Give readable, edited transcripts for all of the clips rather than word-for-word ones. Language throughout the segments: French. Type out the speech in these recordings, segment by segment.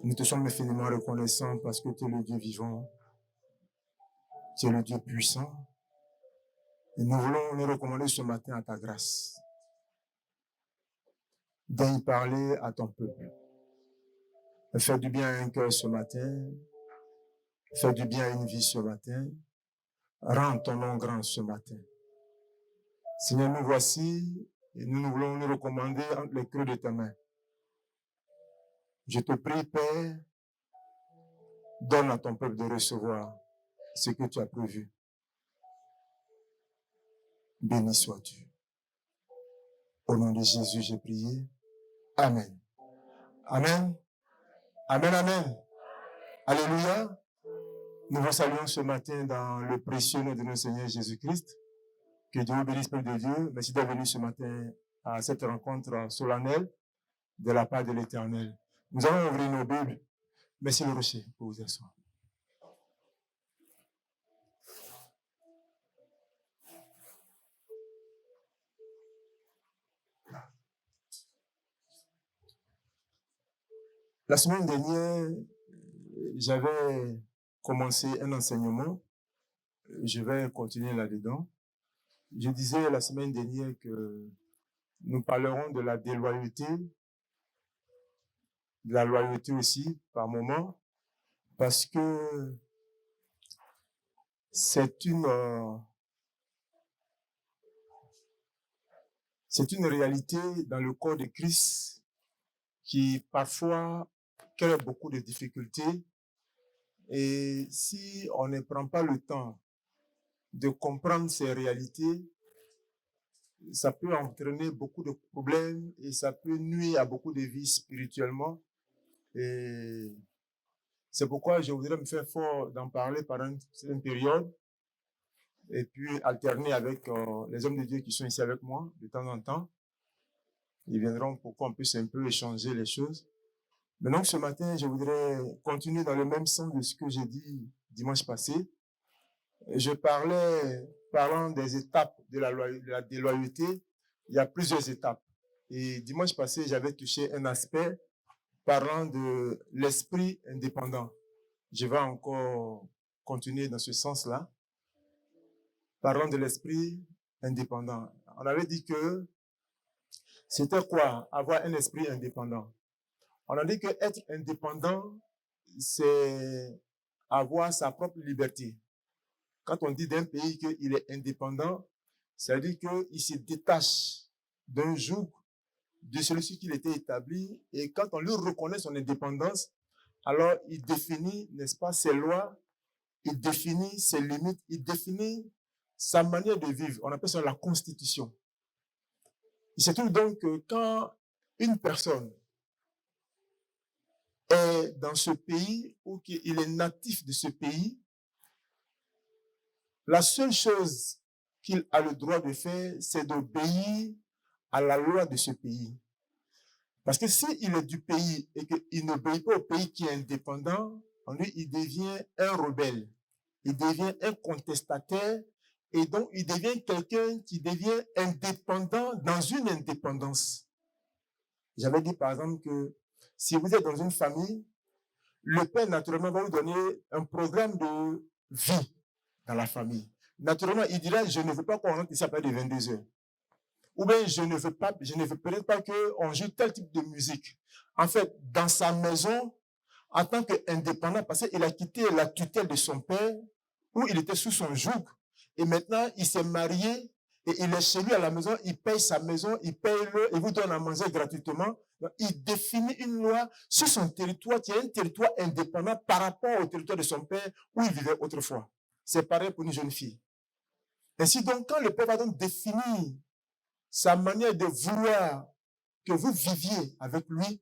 Nous te sommes infiniment reconnaissants parce que tu es le Dieu vivant, tu es le Dieu puissant. Et nous voulons nous recommander ce matin à ta grâce. D'y parler à ton peuple. Fais du bien à un cœur ce matin. Fais du bien à une vie ce matin. Rends ton nom grand ce matin. Seigneur, nous voici et nous voulons nous recommander entre les creux de ta main. Je te prie, Père, donne à ton peuple de recevoir ce que tu as prévu. Béni sois-tu. Au nom de Jésus, j'ai prié. Amen. Amen. Amen, amen. Alléluia. Nous vous saluons ce matin dans le précieux nom de notre Seigneur Jésus-Christ. Que Dieu vous bénisse, Père de Dieu. Merci d'être venu ce matin à cette rencontre solennelle de la part de l'Éternel. Nous allons ouvrir nos Bibles. Merci le rocher pour vous asseoir. La semaine dernière, j'avais commencé un enseignement. Je vais continuer là-dedans. Je disais la semaine dernière que nous parlerons de la déloyauté, de la loyauté aussi par moment, parce que c'est une réalité dans le corps de Christ qui parfois crée beaucoup de difficultés. Et si on ne prend pas le temps de comprendre ces réalités, ça peut entraîner beaucoup de problèmes et ça peut nuire à beaucoup de vies spirituellement. Et c'est pourquoi je voudrais me faire fort d'en parler pendant une période et puis alterner avec les hommes de Dieu qui sont ici avec moi de temps en temps. Ils viendront pour qu'on puisse un peu échanger les choses. Mais donc ce matin, je voudrais continuer dans le même sens de ce que j'ai dit dimanche passé. Je parlant des étapes de la déloyauté. Il y a plusieurs étapes. Et dimanche passé, j'avais touché un aspect parlant de l'esprit indépendant. Je vais encore continuer dans ce sens-là. Parlant de l'esprit indépendant. On avait dit que c'était quoi avoir un esprit indépendant? On a dit que être indépendant, c'est avoir sa propre liberté. Quand on dit d'un pays qu'il est indépendant, ça veut dire qu'il se détache d'un joug de celui-ci qu'il était établi. Et quand on lui reconnaît son indépendance, alors il définit, n'est-ce pas, ses lois, il définit ses limites, il définit sa manière de vivre. On appelle ça la constitution. Il se trouve donc que quand une personne est dans ce pays ou qu'il est natif de ce pays, la seule chose qu'il a le droit de faire, c'est d'obéir à la loi de ce pays. Parce que s'il est du pays et qu'il n'obéit pas au pays qui est indépendant, en lui, il devient un rebelle. Il devient un contestataire et donc il devient quelqu'un qui devient indépendant dans une indépendance. J'avais dit par exemple que si vous êtes dans une famille, le père naturellement va vous donner un programme de vie dans la famille. Naturellement, il dira, je ne veux pas qu'on rentre ici à partir de 22 heures. Ou bien, je ne veux peut-être pas qu'on joue tel type de musique. En fait, dans sa maison, en tant qu'indépendant, parce qu'il a quitté la tutelle de son père, où il était sous son joug, et maintenant, il s'est marié, et il est chez lui à la maison, il paye sa maison, il paye il vous donne à manger gratuitement. Donc, il définit une loi sur son territoire, qui est un territoire indépendant par rapport au territoire de son père, où il vivait autrefois. C'est pareil pour une jeune fille. Ainsi donc, quand le père va donc définir sa manière de vouloir que vous viviez avec lui,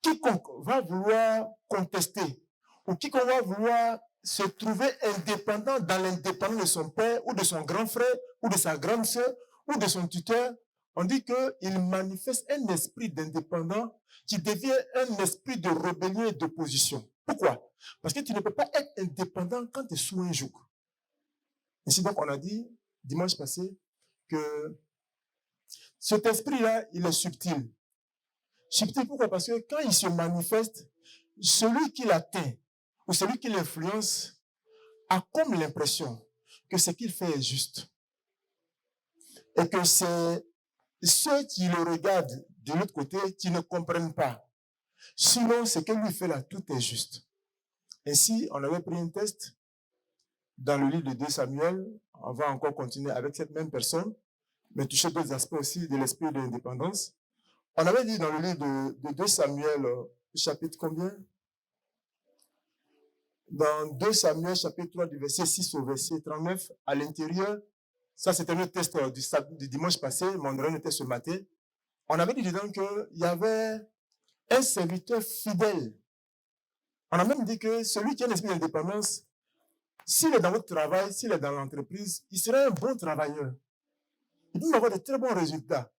quiconque va vouloir contester ou quiconque va vouloir se trouver indépendant dans l'indépendance de son père ou de son grand frère ou de sa grande sœur ou de son tuteur, on dit qu'il manifeste un esprit d'indépendant qui devient un esprit de rébellion et d'opposition. Pourquoi? Parce que tu ne peux pas être indépendant quand tu es sous un joug. Ici donc on a dit dimanche passé que cet esprit-là, il est subtil. Subtil, pourquoi? Parce que quand il se manifeste, celui qui l'atteint ou celui qui l'influence a comme l'impression que ce qu'il fait est juste. Et que c'est ceux qui le regardent de l'autre côté qui ne comprennent pas. Sinon, ce que lui fait là, tout est juste. Ainsi, on avait pris un test dans le livre de 2 Samuel. On va encore continuer avec cette même personne, mais toucher d'autres aspects aussi de l'esprit de l'indépendance. On avait dit dans le livre de 2 Samuel, chapitre combien? Dans 2 Samuel, chapitre 3, du verset 6 au verset 39, à l'intérieur, ça c'était notre test du dimanche passé, mais on aurait noté ce matin. On avait dit dedans qu'il y avait un serviteur fidèle. On a même dit que celui qui a un esprit d'indépendance, s'il est dans votre travail, s'il est dans l'entreprise, il serait un bon travailleur. Il peut avoir de très bons résultats.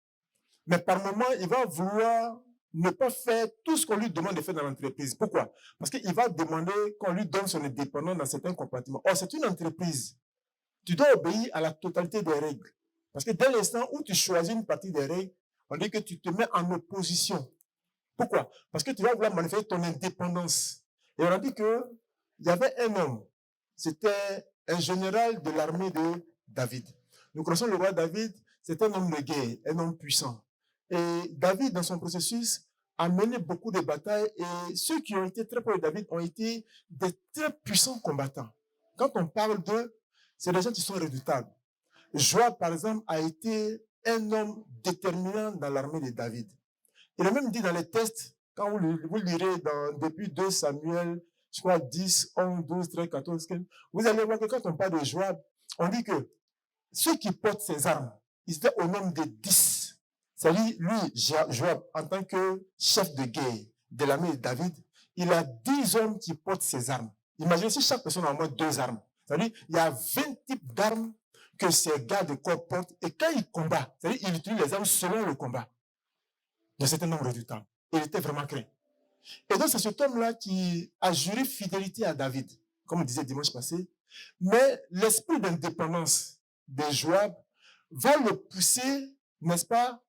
Mais par moment, il va vouloir ne pas faire tout ce qu'on lui demande de faire dans l'entreprise. Pourquoi? Parce qu'il va demander qu'on lui donne son indépendance dans certains compartiments. Or, c'est une entreprise. Tu dois obéir à la totalité des règles. Parce que dès l'instant où tu choisis une partie des règles, on dit que tu te mets en opposition. Pourquoi? Parce que tu vas vouloir manifester ton indépendance. Et on a dit qu'il y avait un homme. C'était un général de l'armée de David. Nous connaissons le roi David, c'est un homme de guerre, un homme puissant. Et David, dans son processus, a mené beaucoup de batailles et ceux qui ont été très proches de David ont été des très puissants combattants. Quand on parle d'eux, c'est des gens qui sont redoutables. Joab, par exemple, a été un homme déterminant dans l'armée de David. Il a même dit dans les textes, quand vous lirez depuis 2 Samuel, je crois 10, 11, 12, 13, 14, 15, vous allez voir que quand on parle de Joab, on dit que ceux qui portent ces armes, ils étaient au nombre de 10. C'est-à-dire, lui, Joab, en tant que chef de guerre de l'armée de David, il a 10 hommes qui portent ces armes. Imaginez si chaque personne a au moins 2 armes. C'est-à-dire, il y a 20 types d'armes que ces gars de corps portent. Et quand ils combattent, c'est-à-dire, ils utilisent les armes selon le combat. Il y a un certain nombre de temps. Il était vraiment craint. Et donc, c'est cet homme-là qui a juré fidélité à David, comme on disait dimanche passé. Mais l'esprit d'indépendance de Joab va le pousser, n'est-ce pas,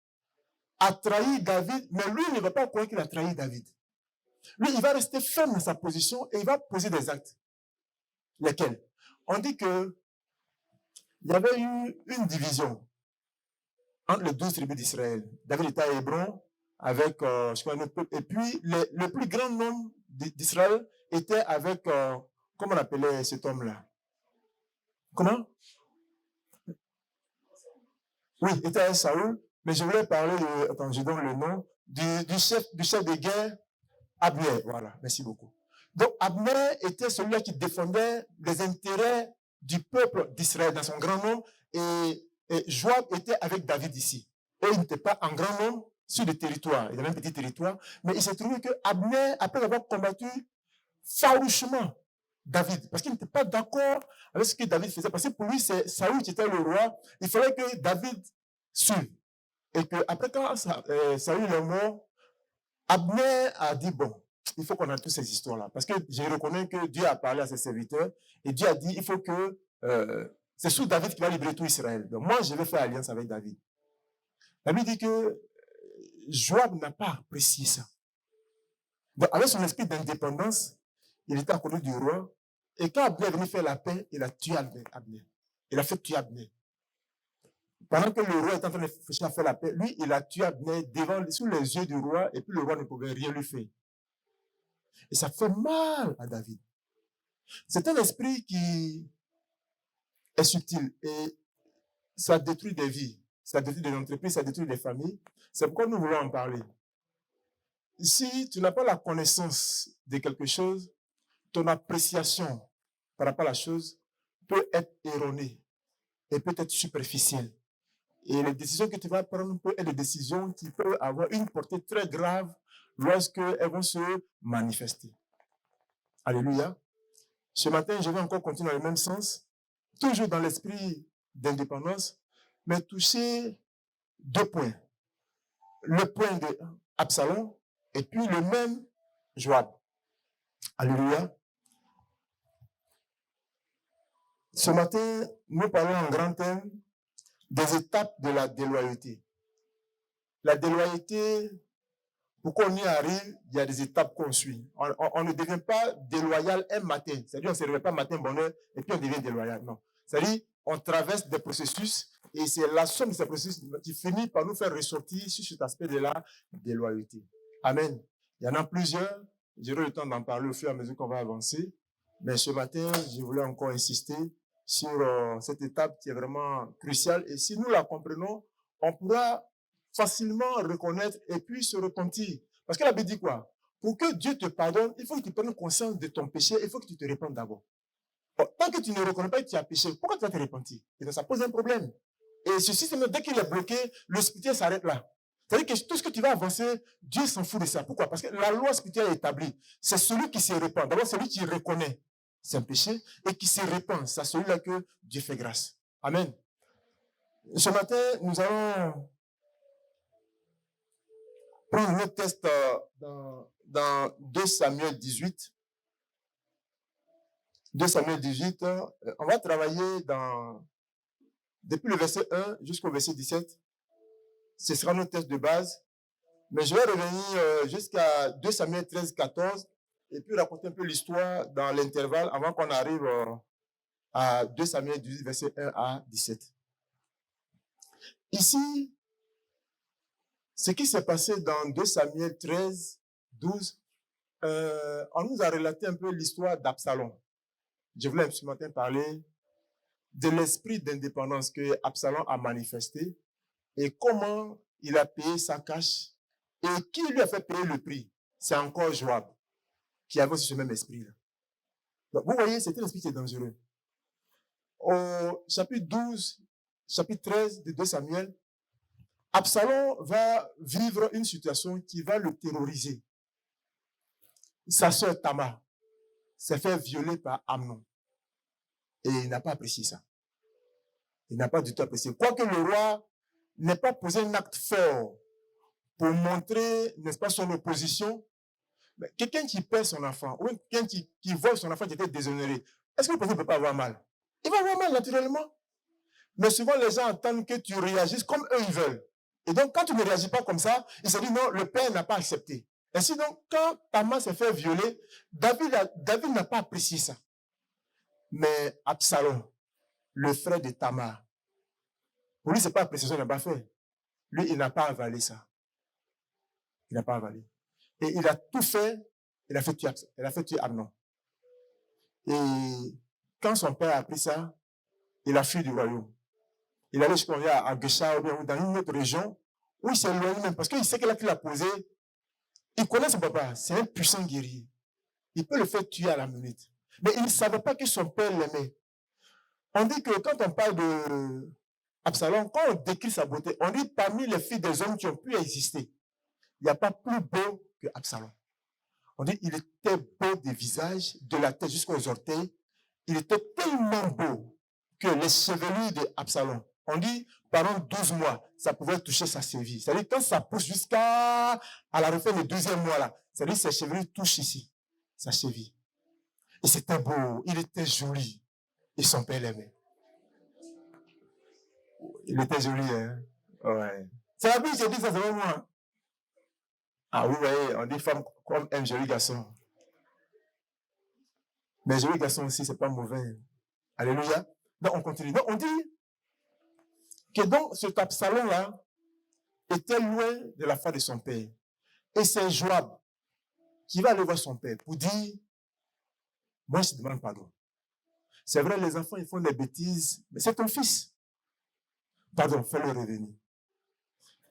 à trahir David, mais lui ne va pas croire qu'il a trahi David. Lui, il va rester ferme dans sa position et il va poser des actes. Lesquels? On dit que il y avait eu une division entre les 12 tribus d'Israël. David était à Hébron avec je crois, notre peuple. Et puis, le plus grand nombre d'Israël était avec, comment on appelait cet homme-là? Comment? Oui, il était avec Saoul, mais je voulais parler de, attends, je donne le nom, du chef de guerre, Abner. Voilà, merci beaucoup. Donc, Abner était celui-là qui défendait les intérêts du peuple d'Israël dans son grand nombre, et Joab était avec David ici. Et il n'était pas en grand nombre sur le territoire, il avait un petit territoire, mais il s'est trouvé que Abner, après avoir combattu farouchement David, parce qu'il n'était pas d'accord avec ce que David faisait, parce que pour lui, c'est Saoul qui était le roi, il fallait que David suive. Et que après, quand Saoul est mort, Abner a dit, bon, il faut qu'on a toutes ces histoires-là, parce que je reconnais que Dieu a parlé à ses serviteurs, et Dieu a dit, il faut que, c'est sous David qui va libérer tout Israël. Donc moi, je vais faire alliance avec David. David dit que Joab n'a pas apprécié ça. Donc, avec son esprit d'indépendance, il était à côté du roi. Et quand Abner est venu faire la paix, il a tué Abner. Il a fait tuer Abner. Pendant que le roi est en train de chercher à faire la paix, lui, il a tué Abner sous les yeux du roi, et puis le roi ne pouvait rien lui faire. Et ça fait mal à David. C'est un esprit qui est subtil et ça détruit des vies, ça détruit des entreprises, ça détruit des familles. C'est pourquoi nous voulons en parler. Si tu n'as pas la connaissance de quelque chose, ton appréciation par rapport à la chose peut être erronée et peut être superficielle. Et les décisions que tu vas prendre peuvent être des décisions qui peuvent avoir une portée très grave lorsqu'elles vont se manifester. Alléluia. Ce matin, je vais encore continuer dans le même sens, toujours dans l'esprit d'indépendance, mais toucher 2 points. Le point de Absalom et puis le même Joab. Alléluia. Ce matin, nous parlons en grand thème des étapes de la déloyauté. La déloyauté Pour qu'on y arrive, il y a des étapes qu'on suit. On ne devient pas déloyal un matin. C'est-à-dire, on ne se réveille pas matin bonheur et puis on devient déloyal. Non. C'est-à-dire, on traverse des processus et c'est la somme de ces processus qui finit par nous faire ressortir sur cet aspect de la déloyauté. Amen. Il y en a plusieurs. J'aurai le temps d'en parler au fur et à mesure qu'on va avancer. Mais ce matin, je voulais encore insister sur cette étape qui est vraiment cruciale. Et si nous la comprenons, on pourra facilement reconnaître et puis se repentir. Parce que la Bible dit quoi? Pour que Dieu te pardonne, il faut que tu prennes conscience de ton péché, il faut que tu te répandes d'abord. Bon, tant que tu ne reconnais pas que tu as péché, pourquoi tu vas te repentir? Et donc ça pose un problème. Et ce système, dès qu'il est bloqué, le spirituel s'arrête là. C'est-à-dire que tout ce que tu vas avancer, Dieu s'en fout de ça. Pourquoi? Parce que la loi spirituelle est établie. C'est celui qui se répand. D'abord, celui qui reconnaît son péché et qui se répand. C'est celui-là que Dieu fait grâce. Amen. Ce matin, nous allons prendre notre texte dans 2 Samuel 18. 2 Samuel 18, on va travailler depuis le verset 1 jusqu'au verset 17. Ce sera notre texte de base. Mais je vais revenir jusqu'à 2 Samuel 13, 14 et puis raconter un peu l'histoire dans l'intervalle avant qu'on arrive à 2 Samuel 18, verset 1 à 17. Ici, ce qui s'est passé dans 2 Samuel 13, 12, on nous a relaté un peu l'histoire d'Absalom. Je voulais ce matin parler de l'esprit d'indépendance que Absalom a manifesté et comment il a payé sa cache et qui lui a fait payer le prix. C'est encore Joab qui avait aussi ce même esprit-là. Donc, vous voyez, c'est un esprit qui est dangereux. Au chapitre 12, chapitre 13 de 2 Samuel, Absalom va vivre une situation qui va le terroriser. Sa sœur Tamar s'est fait violer par Amnon. Et il n'a pas apprécié ça. Il n'a pas du tout apprécié. Quoique le roi n'ait pas posé un acte fort pour montrer, n'est-ce pas, son opposition, mais quelqu'un qui perd son enfant, ou quelqu'un qui vole son enfant qui était déshonoré, est-ce que le président ne peut pas avoir mal? Il va avoir mal naturellement. Mais souvent, les gens attendent que tu réagisses comme eux, ils veulent. Et donc, quand tu ne réagis pas comme ça, ils se disent non, le père n'a pas accepté. Ainsi donc, quand Tamar s'est fait violer, David n'a pas apprécié ça. Mais Absalom, le frère de Tamar, pour lui, ce n'est pas appréciation, il n'a pas fait. Lui, il n'a pas avalé ça. Il n'a pas avalé. Et il a tout fait, il a fait tuer Amnon. Et quand son père a appris ça, il a fui du royaume. Il allait jusqu'à Gesha ou bien dans une autre région où il s'est éloigné même parce qu'il sait que là qu'il a posé, il connaît son papa, c'est un puissant guerrier. Il peut le faire tuer à la minute. Mais il ne savait pas que son père l'aimait. On dit que quand on parle de Absalom, quand on décrit sa beauté, on dit parmi les filles des hommes qui ont pu exister, il n'y a pas plus beau que Absalom. On dit il était beau des visages, de la tête jusqu'aux orteils. Il était tellement beau que les chevelures d'Absalom, on dit pendant 12 mois, ça pouvait toucher sa cheville. C'est-à-dire quand ça pousse jusqu'à la fin du 12e mois là, c'est-à-dire ses chevelures touchent ici, sa cheville. Et c'était beau, il était joli. Et son père l'aimait. Il était joli, hein? Ouais. C'est la Bible qui dit ça, c'est pas moi. Ah oui, voyez, on dit femme comme un joli garçon. Mais joli garçon aussi, c'est pas mauvais. Alléluia. Donc, on continue. Donc, on dit que donc, cet Absalom-là était loin de la foi de son père. Et c'est Joab qui va aller voir son père pour dire, moi, je te demande pardon. C'est vrai, les enfants, ils font des bêtises, mais c'est ton fils. Pardon, fais-le revenir.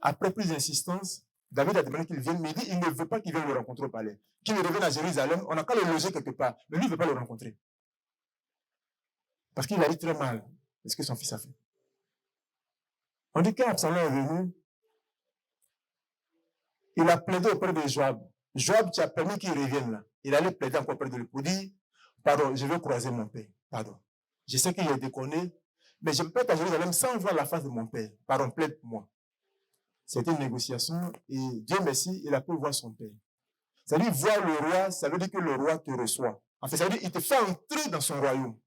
Après plus d'insistance, David a demandé qu'il vienne, mais il dit, il ne veut pas qu'il vienne le rencontrer au palais. Qu'il revienne à Jérusalem, on n'a qu'à le loger quelque part. Mais lui, il ne veut pas le rencontrer. Parce qu'il a dit très mal ce que son fils a fait. On dit qu'Absalom est venu, il a plaidé auprès de Joab. Joab, tu as permis qu'il revienne là. Il allait plaider encore auprès de lui pour dire, pardon, je veux croiser mon père. Pardon. Je sais qu'il est déconné, mais je ne peux pas être à Jérusalem sans voir la face de mon père. Pardon, plaide pour moi. C'était une négociation et Dieu merci, il a pu voir son père. C'est-à-dire, voir le roi, ça veut dire que le roi te reçoit. En fait, ça veut dire qu'il te fait entrer dans son royaume.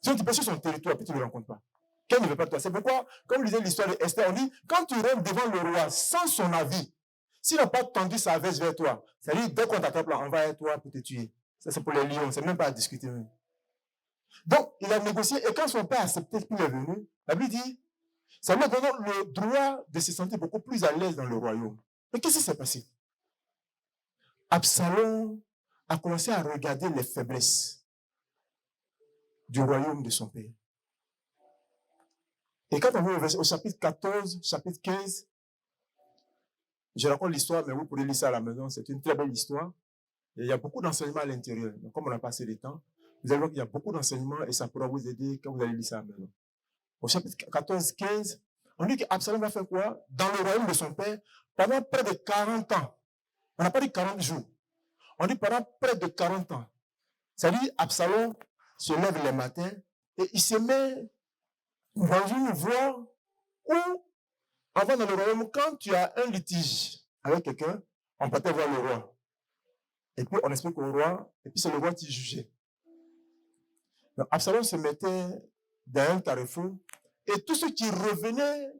Sinon, tu peux sur son territoire, puis tu ne le rencontres pas. Quel ne veut pas de toi? C'est pourquoi, comme vous lisez l'histoire d'Esther, on dit, quand tu rentres devant le roi sans son avis, S'il n'a pas tendu sa veste vers toi, c'est-à-dire, dès qu'on t'attrape là, on va vers toi pour te tuer. Ça, c'est pour les lions, c'est même pas à discuter. Même. Donc, il a négocié, et quand son père a accepté qu'il est venu, la Bible dit, ça lui donne le droit de se sentir beaucoup plus à l'aise dans le royaume. Mais qu'est-ce qui s'est passé? Absalom a commencé à regarder les faiblesses du royaume de son père. Et quand on va au chapitre 14, chapitre 15, je raconte l'histoire, mais vous pourrez lire ça à la maison, c'est une très belle histoire. Et il y a beaucoup d'enseignements à l'intérieur. Donc, comme on a passé le temps, vous allez voir qu'il y a beaucoup d'enseignements et ça pourra vous aider quand vous allez lire ça à la maison. Au chapitre 14, 15, on dit qu'Absalom va faire quoi? Dans le royaume de son père, pendant près de 40 ans. On n'a pas dit 40 jours. On dit pendant près de 40 ans. C'est-à-dire, Absalom se lève le matin et il se met dans une voie où, avant dans le royaume, quand tu as un litige avec quelqu'un, on peut voir le roi. Et puis on explique au roi, et puis c'est le roi qui jugeait. Donc Absalom se mettait dans un carrefour, et tous ceux qui revenaient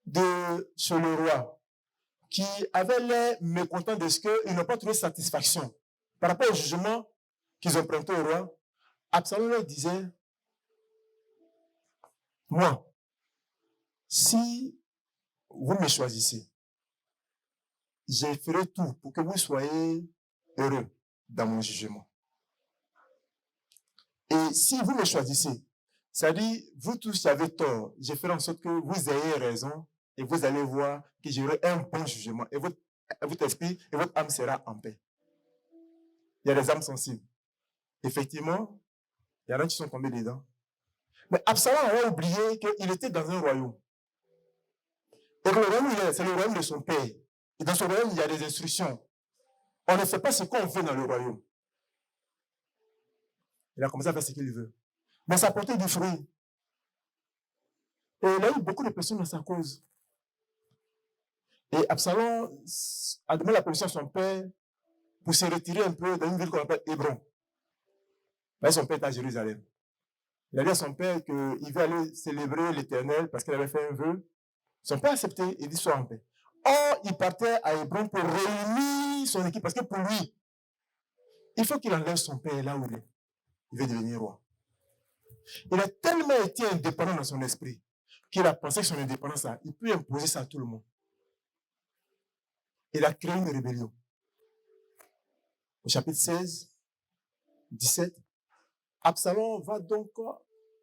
de chez le roi, qui avaient l'air mécontents de ce qu'ils n'ont pas trouvé satisfaction par rapport au jugement qu'ils ont prêté au roi, Absalom leur disait, moi, si vous me choisissez, je ferai tout pour que vous soyez heureux dans mon jugement. Et si vous me choisissez, ça dit, vous tous qui avez tort, je ferai en sorte que vous ayez raison et vous allez voir que j'aurai un bon jugement. Et votre esprit et votre âme sera en paix. Il y a des âmes sensibles. Effectivement, il y en a qui sont tombés dedans. Mais Absalom a oublié qu'il était dans un royaume. Et que le royaume, c'est le royaume de son père. Et dans ce royaume, il y a des instructions. On ne fait pas ce qu'on veut dans le royaume. Il a commencé à faire ce qu'il veut. Mais ça portait du fruit. Et il a eu beaucoup de personnes dans sa cause. Et Absalom a demandé la permission à son père pour se retirer un peu dans une ville qu'on appelle Hébron. Son père est à Jérusalem. Il a dit à son père qu'il veut aller célébrer l'Éternel parce qu'il avait fait un vœu. Son père a accepté et dit sois en paix. Or, il partait à Hébron pour réunir son équipe parce que pour lui, il faut qu'il enlève son père là où il est. Il veut devenir roi. Il a tellement été indépendant dans son esprit qu'il a pensé que son indépendance, là, il peut imposer ça à tout le monde. Il a créé une rébellion. Au chapitre 16, 17, Absalom va donc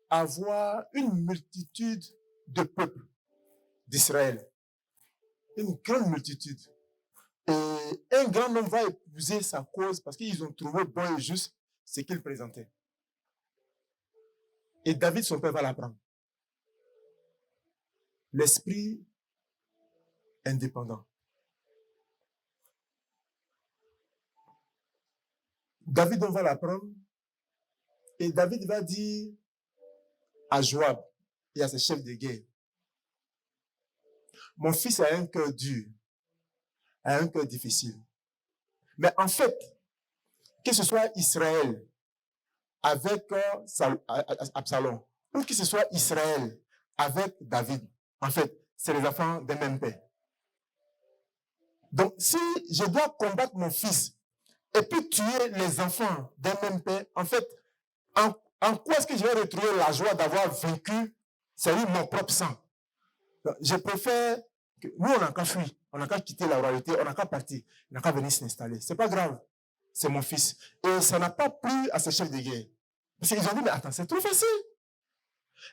avoir une multitude de peuples d'Israël. Une grande multitude. Et un grand nombre va épouser sa cause parce qu'ils ont trouvé bon et juste ce qu'il présentait. Et David, son père, va l'apprendre. L'esprit indépendant. David, on va l'apprendre. Et David va dire à Joab et à ses chefs de guerre, mon fils a un cœur dur, a un cœur difficile. Mais en fait, que ce soit Israël avec Absalom, ou que ce soit Israël avec David, en fait, c'est les enfants d'un même père. Donc, si je dois combattre mon fils et puis tuer les enfants d'un même père, en fait, en quoi est-ce que je vais retrouver la joie d'avoir vaincu, c'est-à-dire mon propre sang? Donc, je préfère que nous, on n'a qu'à fuir, on n'a qu'à quitter la royauté, on n'a qu'à partir, on n'a qu'à venir s'installer. C'est pas grave, c'est mon fils. Et ça n'a pas plu à ces chefs de guerre. Parce qu'ils ont dit, mais attends, c'est trop facile.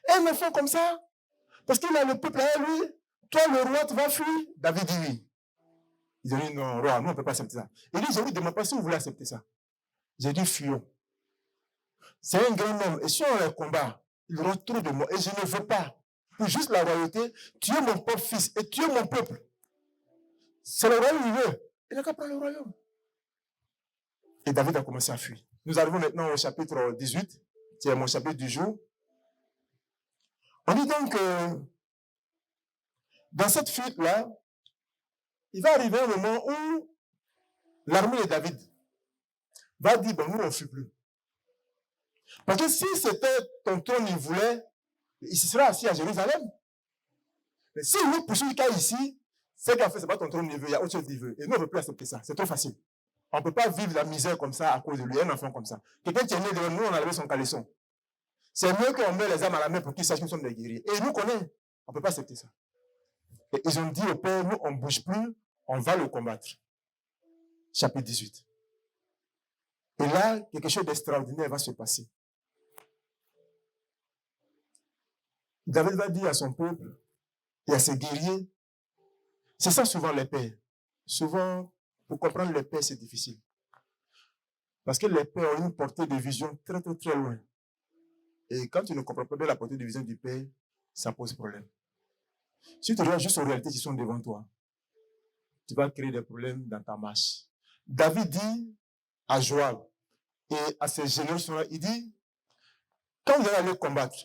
Un enfant comme ça, parce qu'il a le peuple à lui, toi le roi, tu vas fuir. David dit oui. Ils ont dit, non, roi, nous, on ne peut pas accepter ça. Il dit, j'ai dit, demande pas si vous voulez accepter ça. J'ai dit, fuyons. C'est un grand homme. Et si on les combat, il aura trop de moi. Et je ne veux pas, pour juste la royauté, tuer mon propre fils et tuer mon peuple. C'est le royaume qu'il veut. Il n'a qu'à prendre le royaume. Et David a commencé à fuir. Nous arrivons maintenant au chapitre 18. C'est mon chapitre du jour. On dit donc que dans cette fuite-là, il va arriver un moment où l'armée de David va dire, bon, nous, on ne fuit plus. Parce que si c'était ton trône, il voulait, il se serait assis à Jérusalem. Mais s'il nous poursuit jusqu'à ici, Ce qu'il a fait, c'est pas ton trop neveu, il y a autre chose qu'il veut. Et nous, on ne veut plus accepter ça. C'est trop facile. On ne peut pas vivre la misère comme ça à cause de lui, un enfant comme ça. Quelqu'un qui est né devant nous, on a levé son caleçon. C'est mieux qu'on met les armes à la main pour qu'ils sachent que nous sommes des guerriers. Et ils nous connaissent. On ne peut pas accepter ça. Et ils ont dit au Père, nous, on ne bouge plus, on va le combattre. Chapitre 18. Et là, quelque chose d'extraordinaire va se passer. David va dire à son peuple et à ses guerriers, c'est ça souvent les pères. Souvent, pour comprendre les pères, c'est difficile. Parce que les pères ont une portée de vision très, très, très loin. Et quand tu ne comprends pas bien la portée de vision du père, ça pose problème. Si tu regardes juste aux réalités qui sont devant toi, tu vas créer des problèmes dans ta marche. David dit à Joab et à ses généraux, il dit, quand vous allez aller combattre,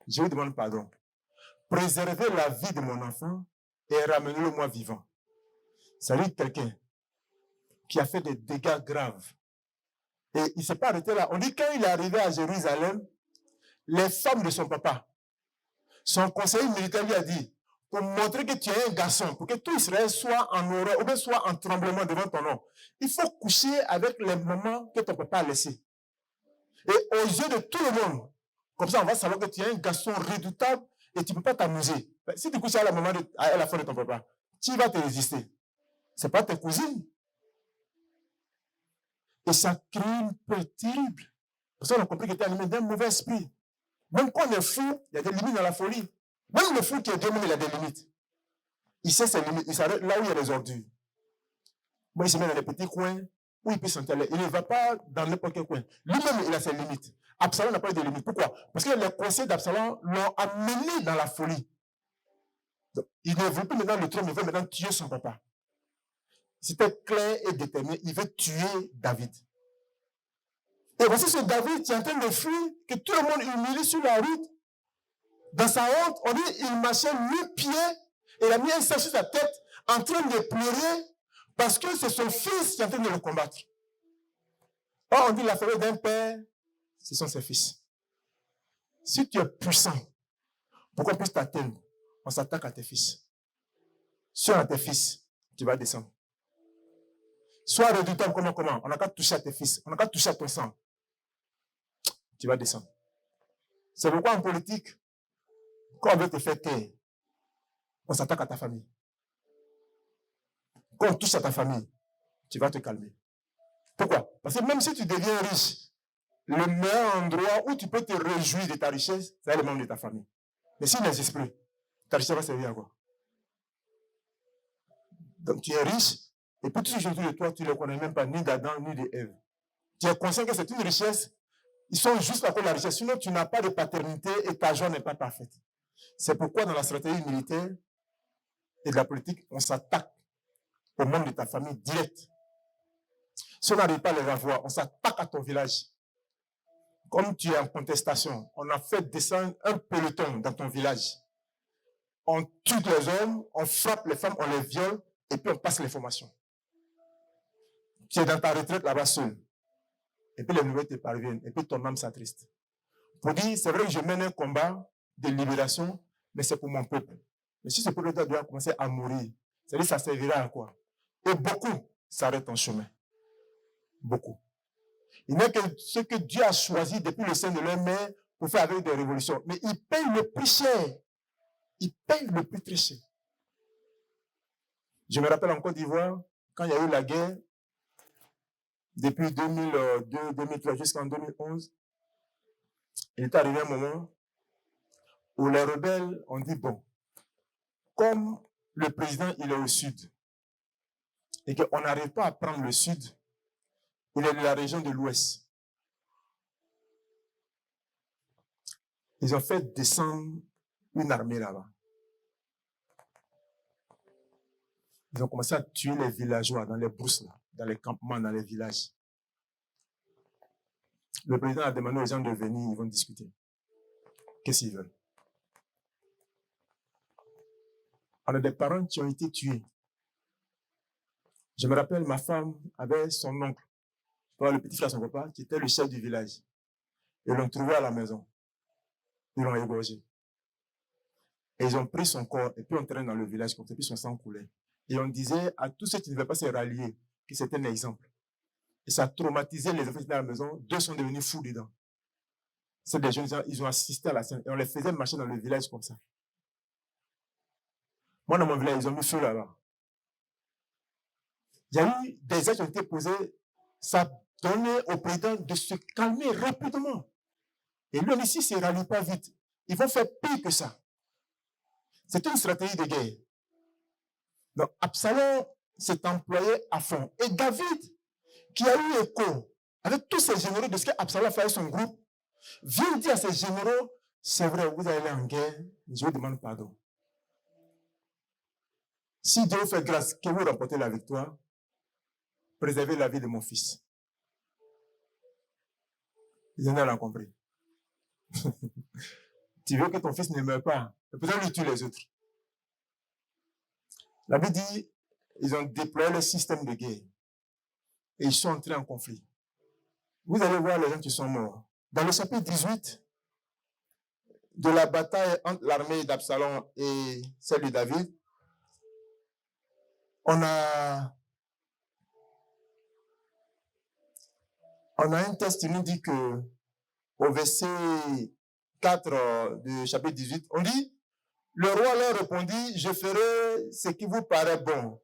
je vous demande pardon. Préservez la vie de mon enfant et ramenez-le moi vivant. Ça veut dire quelqu'un qui a fait des dégâts graves. Et il ne s'est pas arrêté là. On dit quand il est arrivé à Jérusalem, les femmes de son papa, son conseiller militaire lui a dit, pour montrer que tu es un garçon, pour que tout Israël soit en horreur, ou bien soit en tremblement devant ton nom, il faut coucher avec les mamans que ton papa a laissées. Et aux yeux de tout le monde, comme ça on va savoir que tu es un garçon redoutable et tu ne peux pas t'amuser. Si tu couches à la maman, à la femme de ton papa, tu vas te résister. Ce n'est pas tes cousines. Et ça crée une peur terrible. Parce qu'on a compris que tu es animé d'un mauvais esprit. Même quand on est fou, il y a des limites dans la folie. Même le fou qui est Dieu, il a des limites. Il sait ses limites. Il s'arrête là où il y a les ordures. Moi, il se met dans les petits coins où il peut s'enterrer. Il ne va pas dans n'importe quel coin. Lui-même, il a ses limites. Absalom n'a pas eu de limites. Pourquoi? Parce que les conseils d'Absalom l'ont amené dans la folie. Donc, il ne veut plus maintenant le trône, il veut maintenant tuer son papa. C'était clair et déterminé. Il veut tuer David. Et voici ce David qui est en train de fuir, que tout le monde humilie sur la route. Dans sa honte, on dit il marchait nu-pied et il a mis un sac sur sa tête en train de pleurer parce que c'est son fils qui est en train de le combattre. Or, on dit la faveur d'un père, ce sont ses fils. Si tu es puissant, pour qu'on puisse t'atteindre, on s'attaque à tes fils. Si on a tes fils, tu vas descendre. Sois redoutable, comment? On n'a qu'à toucher à tes fils, on n'a qu'à toucher à ton sang. Tu vas descendre. C'est pourquoi en politique, quand on veut te faire taire, on s'attaque à ta famille. Quand on touche à ta famille, tu vas te calmer. Pourquoi? Parce que même si tu deviens riche, le meilleur endroit où tu peux te réjouir de ta richesse, c'est les membres de ta famille. Mais s'il n'existe plus, ta richesse va servir à quoi? Donc tu es riche, et puis tous ceux qui sont autour de toi, tu ne les connais même pas, ni d'Adam, ni d'Ève. Tu es conscient que c'est une richesse, ils sont juste à cause de la richesse, sinon tu n'as pas de paternité et ta joie n'est pas parfaite. C'est pourquoi dans la stratégie militaire et de la politique, on s'attaque aux membres de ta famille direct. Si on n'arrive pas à les avoir, on s'attaque à ton village. Comme tu es en contestation, on a fait descendre un peloton dans ton village. On tue les hommes, on frappe les femmes, on les viole, et puis on passe l'information. Tu es dans ta retraite là-bas seul. Et puis les nouvelles te parviennent, et puis ton âme s'attriste. Pour dire, c'est vrai que je mène un combat de libération, mais c'est pour mon peuple. Mais si ce peuple doit commencer à mourir, c'est-à-dire ça servira à quoi? Et beaucoup s'arrêtent en chemin. Beaucoup. Il n'est que ce que Dieu a choisi depuis le sein de leur mère pour faire avec des révolutions. Mais ils payent le plus cher. Ils payent le plus très cher. Je me rappelle en Côte d'Ivoire, quand il y a eu la guerre, depuis 2002, 2003 jusqu'en 2011, il est arrivé un moment où les rebelles ont dit, bon, comme le président il est au sud, et qu'on n'arrive pas à prendre le sud, il est de la région de l'ouest. Ils ont fait descendre une armée là-bas. Ils ont commencé à tuer les villageois dans les brousses, là, dans les campements, dans les villages. Le président a demandé aux gens de venir, ils vont discuter. Qu'est-ce qu'ils veulent? On a des parents qui ont été tués. Je me rappelle, ma femme avait son oncle, le petit frère de son papa, qui était le chef du village. Ils l'ont trouvé à la maison. Ils l'ont égorgé. Et ils ont pris son corps et puis on traîne dans le village comme ça, puis son sang coulait. Et on disait à tous ceux qui ne devaient pas se rallier que c'était un exemple. Et ça a traumatisé les enfants qui étaient à la maison. 2 sont devenus fous dedans. C'est des jeunes gens, ils ont assisté à la scène et on les faisait marcher dans le village comme ça. Moi, dans mon village, ils ont mis feu là-bas. Il y a eu des actes qui ont été posés, ça donnait au président de se calmer rapidement. Et lui ici, il ne se rallie pas vite. Ils vont faire pire que ça. C'est une stratégie de guerre. Donc, Absalom s'est employé à fond. Et David, qui a eu écho avec tous ces généraux de ce qu'Absalom a fait avec son groupe, vient dire à ces généraux, c'est vrai, vous allez en guerre, je vous demande pardon. Si Dieu vous fait grâce, que vous remportez la victoire, préservez la vie de mon fils. Ils en ont compris. Tu veux que ton fils ne meure pas, peut-être lui tue les autres. La Bible dit, ils ont déployé le système de guerre et ils sont entrés en conflit. Vous allez voir les gens qui sont morts. Dans le chapitre 18 de la bataille entre l'armée d'Absalom et celle de David, on a un texte qui nous dit que au verset 4 du chapitre 18, on dit, le roi leur répondit, je ferai ce qui vous paraît bon.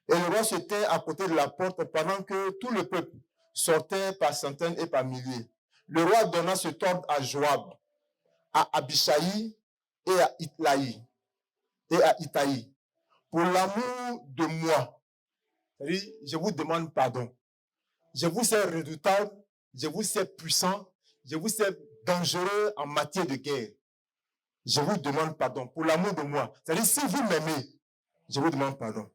Et le roi se tint à côté de la porte pendant que tout le peuple sortait par centaines et par milliers. Le roi donna cet ordre à Joab, à Abishai et à Itaï. Pour l'amour de moi, c'est-à-dire, je vous demande pardon. Je vous sais redoutable, je vous sais puissant, je vous sais dangereux en matière de guerre. Je vous demande pardon pour l'amour de moi. C'est-à-dire, si vous m'aimez, je vous demande pardon.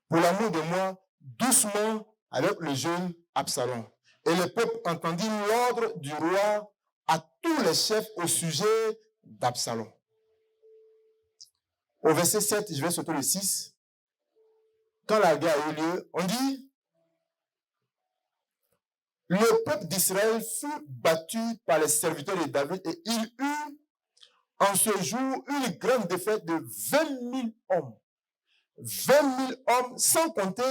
Pour l'amour de moi, doucement avec le jeune Absalom. Et le peuple entendit l'ordre du roi à tous les chefs au sujet d'Absalom. Au verset 7, je vais sauter le 6. Quand la guerre a eu lieu, on dit, le peuple d'Israël fut battu par les serviteurs de David et il eut en ce jour une grande défaite de 20 000 hommes. 20 000 hommes, sans compter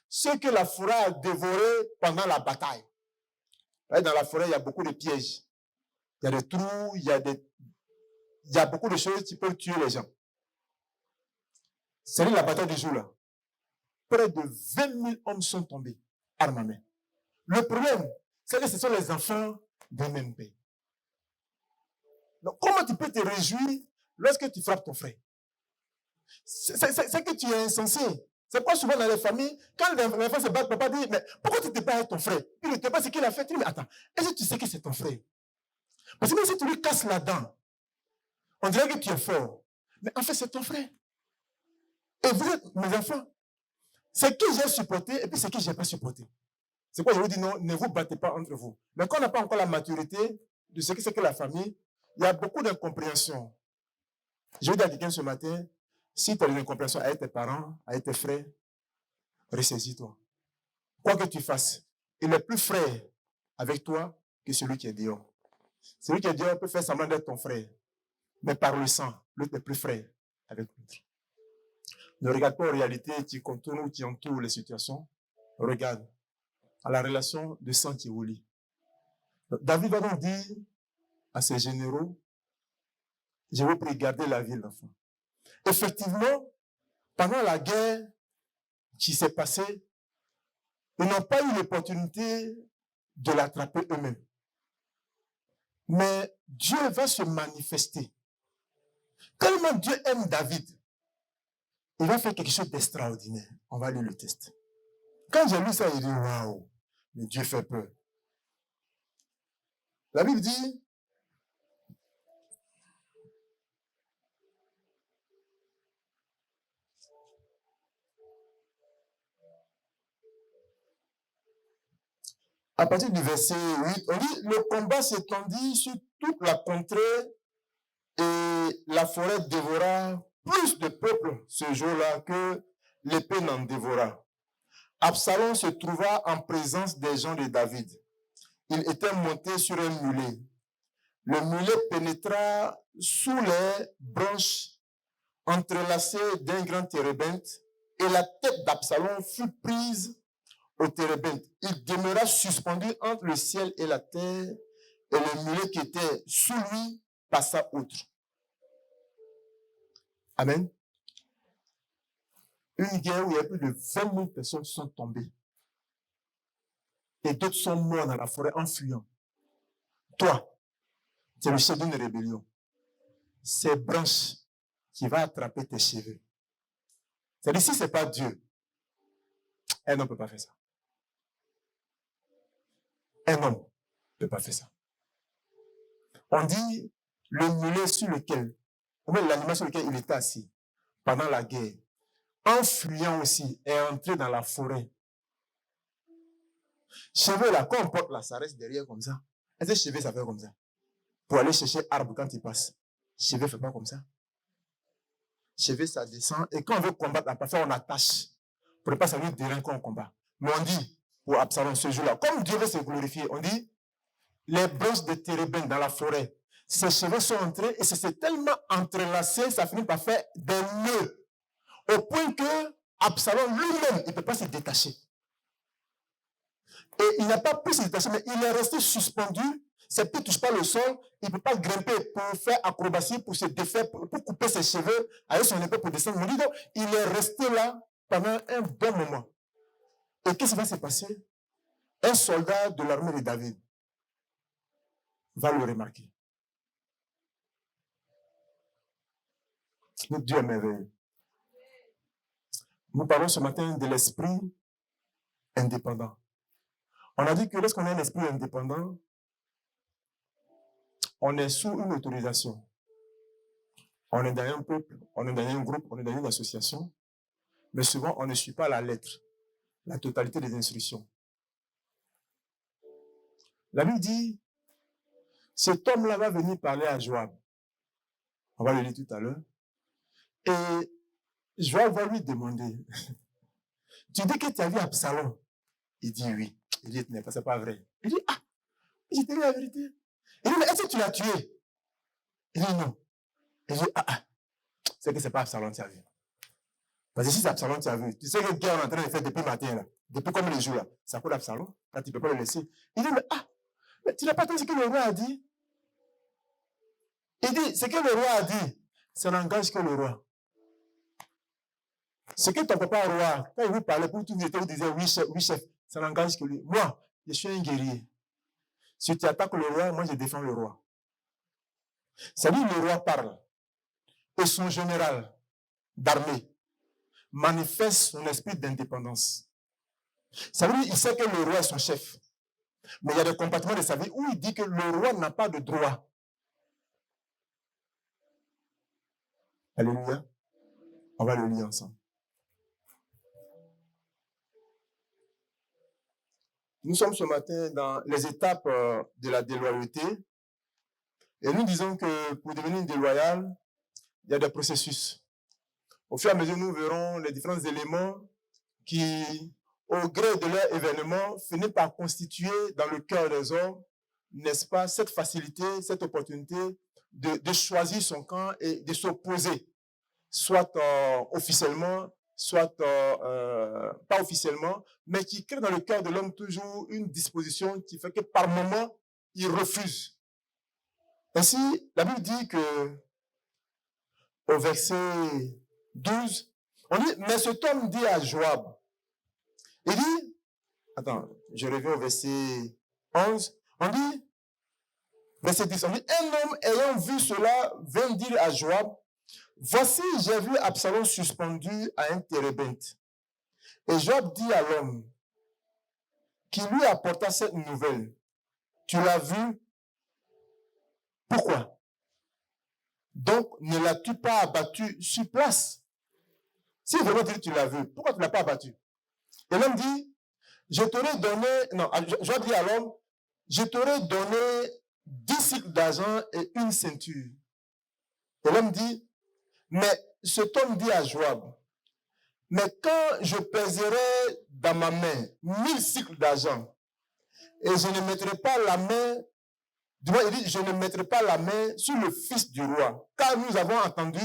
ceux que la forêt a dévorés pendant la bataille. Dans la forêt, il y a beaucoup de pièges. Il y a des trous, il y a beaucoup de choses qui peuvent tuer les gens. C'est la bataille du jour là. Près de 20 000 hommes sont tombés, armes à main. Le problème, c'est que ce sont les enfants d'un même père. Donc, comment tu peux te réjouir lorsque tu frappes ton frère? C'est que tu es insensé. C'est pas souvent dans les familles, quand les enfants se battent, papa dit, mais pourquoi tu te bats avec ton frère? Il ne te pas ce qu'il a fait. Tu dis, mais attends, est-ce que tu sais que c'est ton frère? Parce que même si tu lui casses la dent, on dirait que tu es fort. Mais en fait, c'est ton frère. Et vous êtes mes enfants. C'est qui j'ai supporté et puis c'est qui je n'ai pas supporté. C'est quoi je vous dis non, ne vous battez pas entre vous. Mais quand on n'a pas encore la maturité de ce que c'est que la famille, il y a beaucoup d'incompréhension. Je vais dire à quelqu'un ce matin, si tu as une incompréhension avec tes parents, avec tes frères, ressaisis-toi. Quoi que tu fasses, il est plus frère avec toi que celui qui est dehors. Celui qui est dehors peut faire semblant d'être ton frère, mais par le sang, l'autre est plus frère avec l'autre. Ne regarde pas en réalité qui contourne ou qui entoure les situations. Regarde à la relation de sang qui vous lie. David va donc dire à ses généraux, je vous prie, gardez la vie de l'enfant. Effectivement, pendant la guerre qui s'est passée, ils n'ont pas eu l'opportunité de l'attraper eux-mêmes. Mais Dieu va se manifester. Tellement Dieu aime David, il va faire quelque chose d'extraordinaire. On va lire le texte. Quand j'ai lu ça, il dit, waouh, mais Dieu fait peur. La Bible dit, à partir du verset 8, on dit, le combat s'étendit sur toute la contrée et la forêt dévora plus de peuple ce jour-là que l'épée n'en dévora. Absalom se trouva en présence des gens de David. Il était monté sur un mulet. Le mulet pénétra sous les branches entrelacée d'un grand térébinthe, et la tête d'Absalom fut prise au térébinthe. Il demeura suspendu entre le ciel et la terre, et le mulet qui était sous lui passa outre. Amen. Une guerre où il y a plus de 20 000 personnes sont tombées. Et d'autres sont morts dans la forêt en fuyant. Toi, tu es le chef d'une rébellion. Ces branches qui vont attraper tes cheveux. C'est-à-dire, si ce n'est pas Dieu, un homme ne peut pas faire ça. Un homme ne peut pas faire ça. On dit le mulet sur lequel, ou même l'animal sur lequel il était assis pendant la guerre, en fuyant aussi, est entré dans la forêt. Cheveux là, quand on porte là, ça reste derrière comme ça. Est-ce que cheveux, ça fait comme ça? Pour aller chercher arbre quand il passe. Cheveux ne fait pas comme ça. Cheveux, ça descend. Et quand on veut combattre la parfois on attache. Pour ne pas savoir déranger quand on combat. Mais on dit, pour Absalom ce jour-là, comme Dieu veut se glorifier, on dit, les branches de térébinthe dans la forêt, ses cheveux sont entrés et c'est tellement entrelacé, ça finit par faire des nœuds. Au point que Absalom lui-même, il ne peut pas se détacher. Et il n'a pas pu se détacher, mais il est resté suspendu. Ses pieds ne touchent pas le sol. Il ne peut pas grimper pour faire acrobatie, pour se défaire, pour couper ses cheveux, avec son épée pour descendre. Donc, il est resté là pendant un bon moment. Et qu'est-ce qui va se passer? Un soldat de l'armée de David va le remarquer. Notre Dieu est merveilleux. Nous parlons ce matin de l'esprit indépendant. On a dit que lorsqu'on a un esprit indépendant, on est sous une autorisation. On est dans un peuple, on est dans un groupe, on est dans une association, mais souvent on ne suit pas la lettre, la totalité des instructions. La Bible dit, cet homme-là va venir parler à Joab. On va le lire tout à l'heure. Et Joab va lui demander, tu dis que tu as vu Absalom? Il dit oui. Il dit, c'est pas vrai. Il dit, ah, j'ai dit la vérité. Il dit, mais est-ce que tu l'as tué? Il dit non. Il dit, c'est que c'est pas Absalom qui a vu. Parce que si c'est Absalom qui a vu, tu sais que guerre on est en train de faire depuis le matin, là, depuis comme les jours, là, ça coûte Absalom, là, tu ne peux pas le laisser. Il dit, mais tu n'as pas entendu ce que le roi a dit? Il dit, ce que le roi a dit, ça n'engage que le roi. Ce que ton papa roi, quand il vous parlait, pour tout vous disait oui chef, ça n'engage que lui. Moi, je suis un guerrier. Si tu attaques le roi, moi je défends le roi. Ça dit, le roi parle. Et son général d'armée manifeste son esprit d'indépendance. Ça veut dire qu'il sait que le roi est son chef. Mais il y a des compartiments de sa vie où il dit que le roi n'a pas de droit. Alléluia. On va le lire ensemble. Nous sommes ce matin dans les étapes de la déloyauté. Et nous disons que pour devenir déloyal, il y a des processus. Au fur et à mesure, nous verrons les différents éléments qui, au gré de leur événement, finissent par constituer dans le cœur des hommes, n'est-ce pas, cette facilité, cette opportunité de choisir son camp et de s'opposer, soit officiellement, soit pas officiellement, mais qui crée dans le cœur de l'homme toujours une disposition qui fait que par moment, il refuse. Ainsi, la Bible dit que au verset 12, on dit, mais cet homme dit à Joab, il dit, attends, je reviens au verset 11, on dit, verset 10, on dit, un homme ayant vu cela vint dire à Joab, voici, j'ai vu Absalom suspendu à un térébinthe. Et Joab dit à l'homme qui lui apporta cette nouvelle, tu l'as vu? Pourquoi? Donc, ne l'as-tu pas abattu sur place? Si vraiment tu l'as vu, pourquoi tu ne l'as pas abattu? Et l'homme dit, je t'aurais donné, non, Joab dit à l'homme, je t'aurais donné 10 cycles d'argent et une ceinture. Et l'homme dit, mais cet homme dit à Joab, mais quand je pèserai dans ma main 1000 cycles d'argent, et je ne mettrai pas la main, il dit, je ne mettrai pas la main sur le fils du roi, car nous avons entendu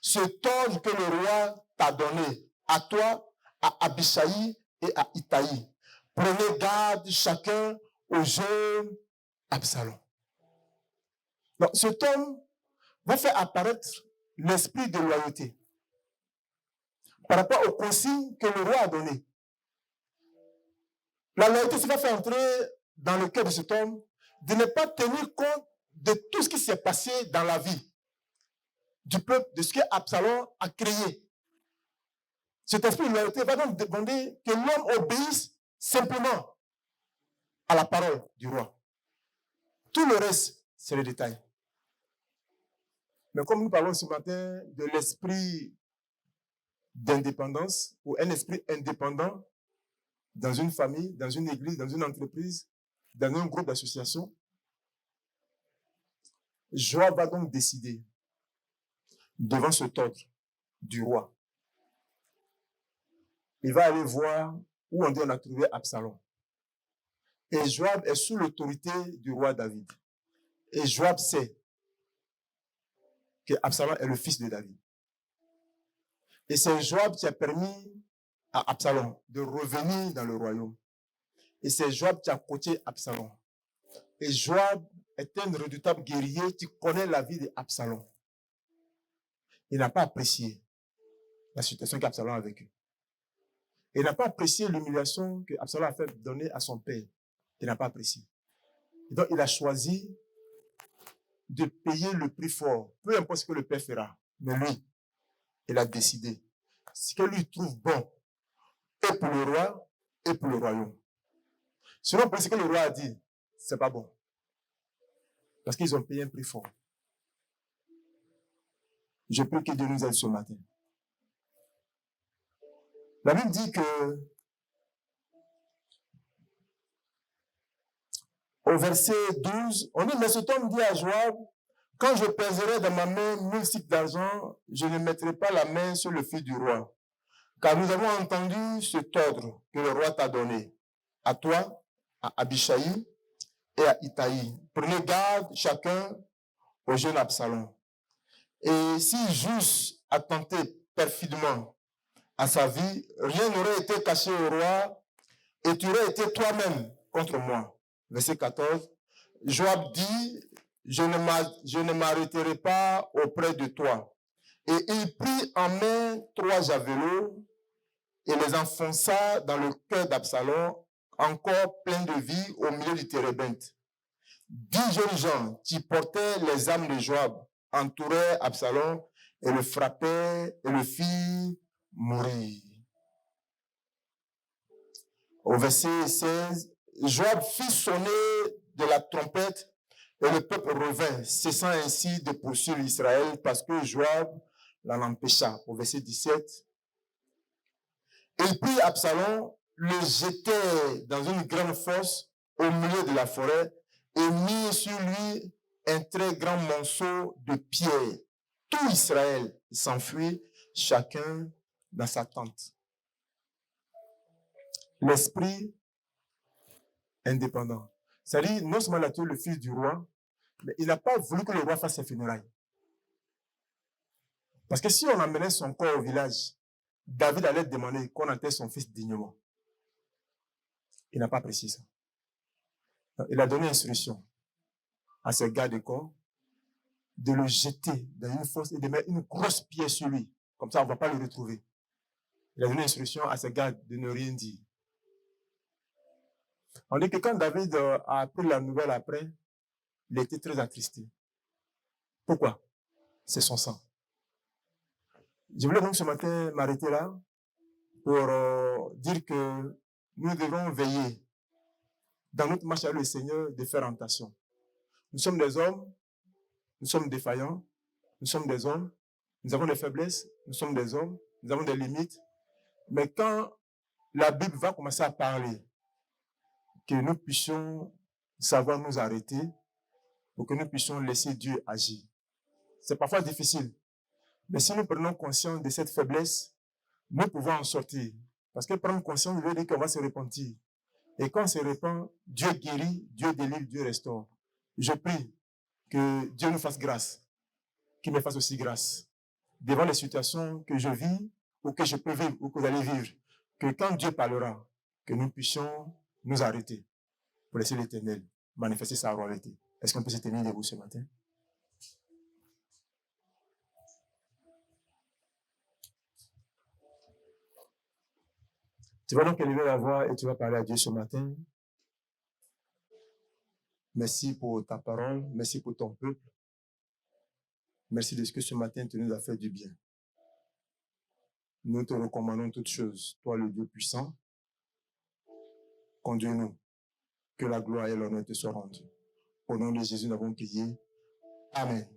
cet ordre que le roi t'a donné, à toi, à Abishai et à Itaï. Prenez garde chacun au jeune Absalom. Donc, cet homme va faire apparaître l'esprit de loyauté par rapport aux consignes que le roi a données. La loyauté, ça va faire entrer dans le cœur de cet homme de ne pas tenir compte de tout ce qui s'est passé dans la vie du peuple, de ce que Absalom a créé. Cet esprit de loyauté va donc demander que l'homme obéisse simplement à la parole du roi. Tout le reste, c'est le détail. Mais comme nous parlons ce matin de l'esprit d'indépendance, ou un esprit indépendant dans une famille, dans une église, dans une entreprise, dans un groupe d'association, Joab va donc décider devant cet ordre du roi. Il va aller voir où on a trouvé Absalom. Et Joab est sous l'autorité du roi David. Et Joab sait que Absalom est le fils de David. Et c'est Joab qui a permis à Absalom de revenir dans le royaume. Et c'est Joab qui a coaché Absalom. Et Joab est un redoutable guerrier qui connaît la vie d'Absalom. Il n'a pas apprécié la situation qu'Absalom a vécue. Il n'a pas apprécié l'humiliation que Absalom a fait donner à son père. Il n'a pas apprécié. Et donc, il a choisi de payer le prix fort, peu importe ce que le père fera. Mais lui, il a décidé ce que lui trouve bon, et pour le roi, et pour le royaume. Sinon, pour ce que le roi a dit, c'est pas bon. Parce qu'ils ont payé un prix fort. Je prie que Dieu nous aide ce matin. La Bible dit que, au verset 12, on dit, mais cet homme dit à Joab, quand je pèserai dans ma main 1000 cycles d'argent, je ne mettrai pas la main sur le fils du roi. Car nous avons entendu cet ordre que le roi t'a donné, à toi, à Abishai et à Itaï. Prenez garde chacun au jeune Absalom. Et si j'eusse attenté perfidement à sa vie, rien n'aurait été caché au roi, et tu aurais été toi-même contre moi. Verset 14. Joab dit, je ne m'arrêterai pas auprès de toi. Et il prit en main 3 javelots et les enfonça dans le cœur d'Absalom, encore plein de vie, au milieu du térébinthe. 10 jeunes gens qui portaient les armes de Joab entouraient Absalom et le frappaient et le firent mourir. Au verset 16, Joab fit sonner de la trompette et le peuple revint, cessant ainsi de poursuivre Israël parce que Joab l'en empêcha. Au verset 17, et il prit Absalom, le jetait dans une grande fosse au milieu de la forêt et mit sur lui un très grand monceau de pierres. Tout Israël s'enfuit, chacun dans sa tente. L'esprit indépendant. C'est-à-dire, non seulement il a tué le fils du roi, mais il n'a pas voulu que le roi fasse ses funérailles. Parce que si on amenait son corps au village, David allait demander qu'on enterre son fils dignement. Il n'a pas apprécié ça. Il a donné instruction à ses gardes de corps de le jeter dans une fosse et de mettre une grosse pierre sur lui. Comme ça, on ne va pas le retrouver. Il a donné instruction à ses gardes de ne rien dire. On dit que quand David a appris la nouvelle après, il était très attristé. Pourquoi? C'est son sang. Je voulais donc ce matin m'arrêter là pour dire que nous devons veiller dans notre marche avec le Seigneur de faire attention. Nous sommes des hommes, nous sommes défaillants, nous sommes des hommes, nous avons des faiblesses, nous sommes des hommes, nous avons des limites. Mais quand la Bible va commencer à parler, que nous puissions savoir nous arrêter pour que nous puissions laisser Dieu agir. C'est parfois difficile. Mais si nous prenons conscience de cette faiblesse, nous pouvons en sortir. Parce que prendre conscience veut dire qu'on va se repentir. Et quand on se repent, Dieu guérit, Dieu délivre, Dieu restaure. Je prie que Dieu nous fasse grâce, qu'il me fasse aussi grâce. devant les situations que je vis ou que je peux vivre ou que vous allez vivre, que quand Dieu parlera, que nous puissions nous arrêter pour laisser l'Éternel manifester sa royauté. Est-ce qu'on peut se tenir debout ce matin? Tu vas donc élever la voix et tu vas parler à Dieu ce matin. Merci pour ta parole, merci pour ton peuple. Merci de ce que ce matin tu nous as fait du bien. Nous te recommandons toutes choses, toi le Dieu puissant. Conduis-nous, que la gloire et l'honneur te soient rendus. Au nom de Jésus, nous avons prié. Amen.